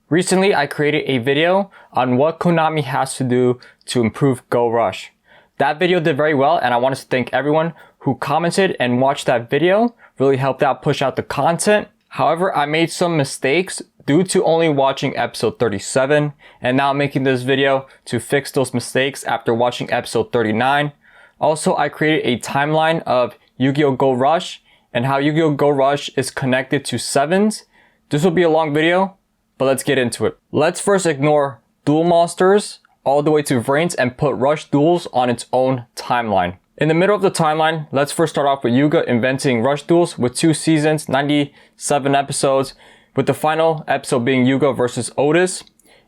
Recently, I created a video on what Konami has to do to improve Go Rush. That video did very well, and I want to thank everyone who commented and watched that video. Really helped out push out the content. However, I made some mistakes due to only watching episode 37, and now I'm making this video to fix those mistakes after watching episode 39. Also, I created a timeline of Yugioh Go Rush and how Yugioh Go Rush is connected to sevens. This will be a long video, but let's get into it. Let's first ignore duel monsters all the way to Vrains and put Rush duels on its own timeline. In the middle of the timeline, let's first start off with Yuga inventing Rush duels with 2 seasons, 97 episodes, with the final episode being Yuga versus Otis.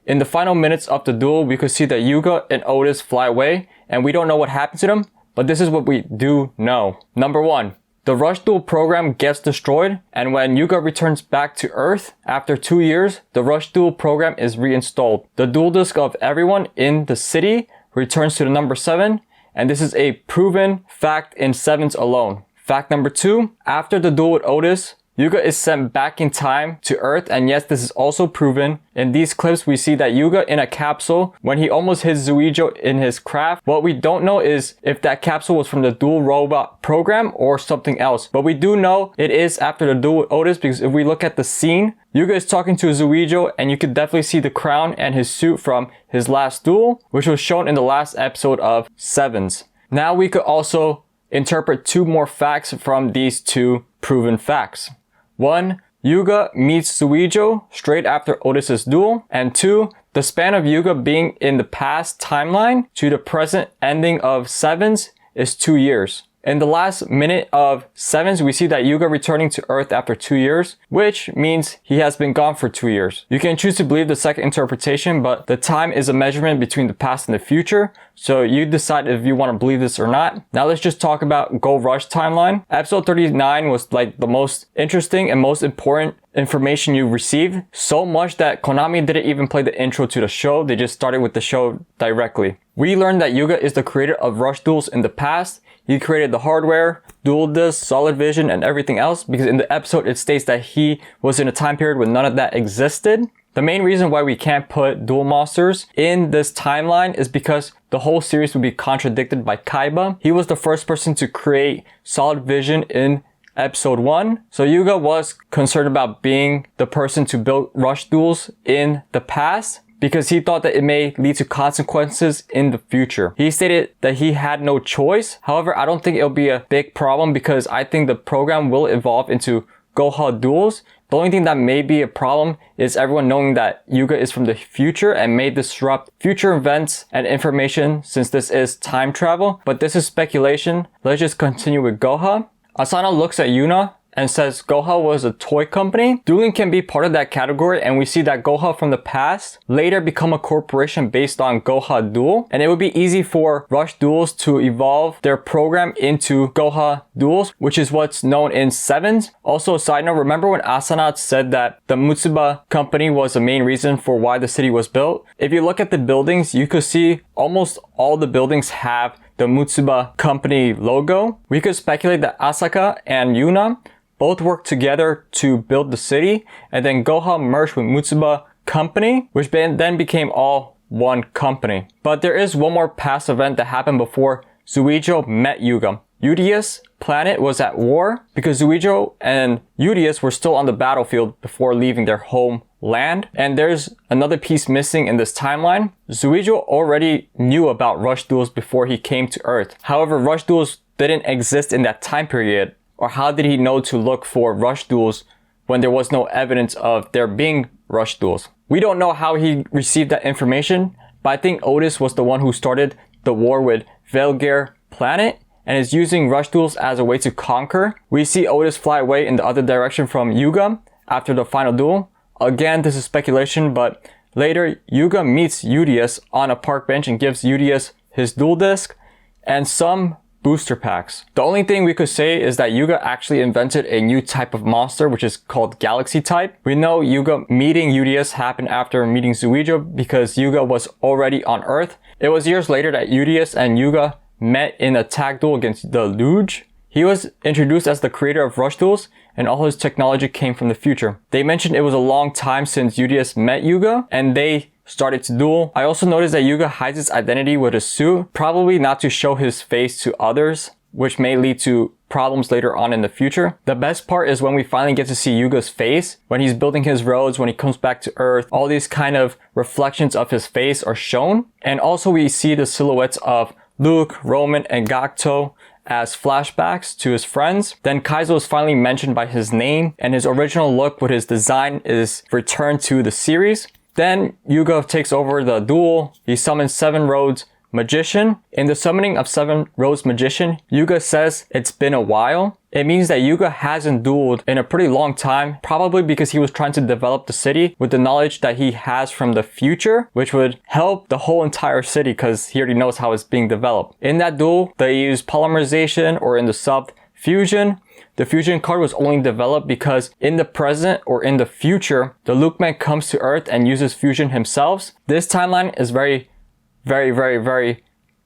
In the final minutes of the duel, we could see that Yuga and Otis fly away, and we don't know what happened to them, but this is what we do know. Number 1. The Rush Duel program gets destroyed, and when Yuga returns back to Earth after 2 years, the Rush Duel program is reinstalled. The duel disk of everyone in the city returns to the number 7, and this is a proven fact in sevens alone. Fact number 2, after the duel with Otis, Yuga is sent back in time to Earth, and yes, this is also proven. In these clips, we see that Yuga in a capsule when he almost hits Yugioh in his craft. What we don't know is if that capsule was from the Duel Robot program or something else. But we do know it is after the duel with Otis, because if we look at the scene, Yuga is talking to Yugioh, and you could definitely see the crown and his suit from his last duel, which was shown in the last episode of Sevens. Now we could also interpret 2 more facts from these 2 proven facts. 1. Yuga meets Yugioh straight after Otis' duel. And 2. The span of Yuga being in the past timeline to the present ending of Sevens is 2 years. In the last minute of Sevens, we see that Yuga returning to Earth after 2 years, which means he has been gone for 2 years. You can choose to believe the second interpretation, but the time is a measurement between the past and the future, so you decide if you want to believe this or not. Now let's just talk about Go Rush timeline. Episode 39 was like the most interesting and most important information you received, so much that Konami didn't even play the intro to the show. They just started with the show directly. We learned that Yuga is the creator of Rush duels in the past. He created the hardware, dual disc, solid vision, and everything else, because in the episode it states that he was in a time period when none of that existed. The main reason why we can't put duel monsters in this timeline is because the whole series would be contradicted by Kaiba. He was the first person to create solid vision in episode 1. So Yuga was concerned about being the person to build Rush duels in the past, because he thought that it may lead to consequences in the future. He stated that he had no choice. However, I don't think it'll be a big problem, because I think the program will evolve into Goha duels. The only thing that may be a problem is everyone knowing that Yuga is from the future and may disrupt future events and information, since this is time travel. But this is speculation. Let's just continue with Goha. Asana looks at Yuna and says Goha was a toy company. Dueling can be part of that category, and we see that Goha from the past later become a corporation based on Goha Duel, and it would be easy for Rush Duels to evolve their program into Goha Duels, which is what's known in Sevens. Also, a side note, remember when Asana said that the Mutsuba company was the main reason for why the city was built? If you look at the buildings, you could see almost all the buildings have the Mutsuba company logo. We could speculate that Asaka and Yuna both worked together to build the city, and then Goha merged with Mutsuba company, which then became all one company. But there is one more past event that happened before Yugioh met Yuga. Udius planet was at war because Yugioh and Udius were still on the battlefield before leaving their home land. And there's another piece missing in this timeline. Yugioh already knew about Rush duels before he came to Earth. However, Rush duels didn't exist in that time period. Or how did he know to look for Rush duels when there was no evidence of there being Rush duels? We don't know how he received that information, but I think Otis was the one who started the war with Velgar planet and is using Rush duels as a way to conquer. We see Otis fly away in the other direction from Yuga after the final duel. Again, this is speculation, but later Yuga meets Udius on a park bench and gives Udius his duel disc and some booster packs. The only thing we could say is that Yuga actually invented a new type of monster, which is called Galaxy type. We know Yuga meeting Udius happened after meeting Yugioh because Yuga was already on Earth. It was years later that Udius and Yuga met in a tag duel against the Luge. He was introduced as the creator of Rush duels, and all his technology came from the future. They mentioned it was a long time since Yugioh met Yuga, and they started to duel. I also noticed that Yuga hides his identity with his suit, probably not to show his face to others, which may lead to problems later on in the future. The best part is when we finally get to see Yuga's face, when he's building his roads, when he comes back to Earth, all these kind of reflections of his face are shown. And also we see the silhouettes of Luke, Roman, and Gakto as flashbacks to his friends. Then Kaizo is finally mentioned by his name, and his original look with his design is returned to the series. Then Yugioh takes over the duel. He summons Seven Roads Magician. In the summoning of Seven Roads Magician, Yuga says it's been a while. It means that Yuga hasn't dueled in a pretty long time, probably because he was trying to develop the city with the knowledge that he has from the future, which would help the whole entire city because he already knows how it's being developed. In that duel, they use polymerization, or in the sub, fusion. The fusion card was only developed because in the present or in the future, the Luke Man comes to Earth and uses fusion himself. This timeline is very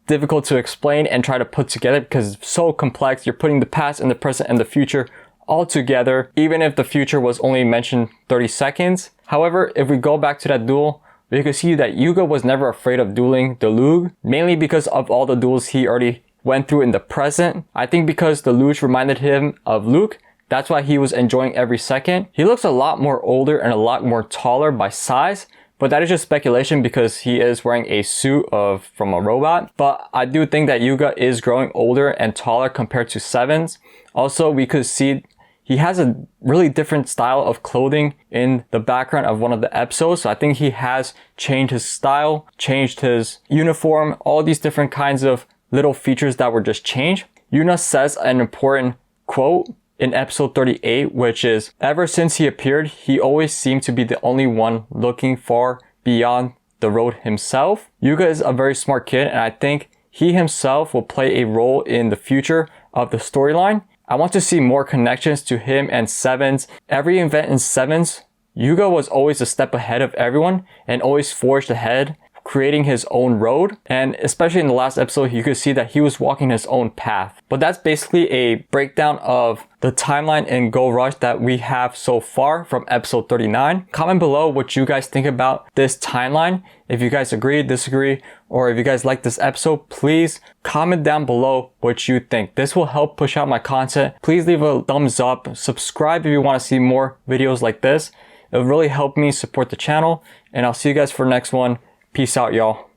difficult to explain and try to put together because it's so complex. You're putting the past and the present and the future all together, even if the future was only mentioned 30 seconds. However, if we go back to that duel, we can see that Yuga was never afraid of dueling the Luge, mainly because of all the duels he already went through in the present. I think because the Luge reminded him of Luke, that's why he was enjoying every second. He looks a lot more older and a lot more taller by size, but that is just speculation because he is wearing a suit from a robot. But I do think that Yuga is growing older and taller compared to Sevens. Also, we could see he has a really different style of clothing in the background of one of the episodes. So I think he has changed his style, changed his uniform, all these different kinds of little features that were just changed. Yuna says an important quote in episode 38, which is, ever since he appeared, he always seemed to be the only one looking far beyond the road himself. Yuga is a very smart kid, and I think he himself will play a role in the future of the storyline. I want to see more connections to him and Sevens. Every event in Sevens, Yuga was always a step ahead of everyone and always forged ahead, creating his own road. And especially in the last episode, you could see that he was walking his own path. But that's basically a breakdown of the timeline in Go Rush that we have so far from episode 39. Comment below what you guys think about this timeline. If you guys agree, disagree, or if you guys like this episode, please comment down below what you think. This will help push out my content. Please leave a thumbs up. Subscribe if you want to see more videos like this. It will really help me support the channel. And I'll see you guys for the next one. Peace out, y'all.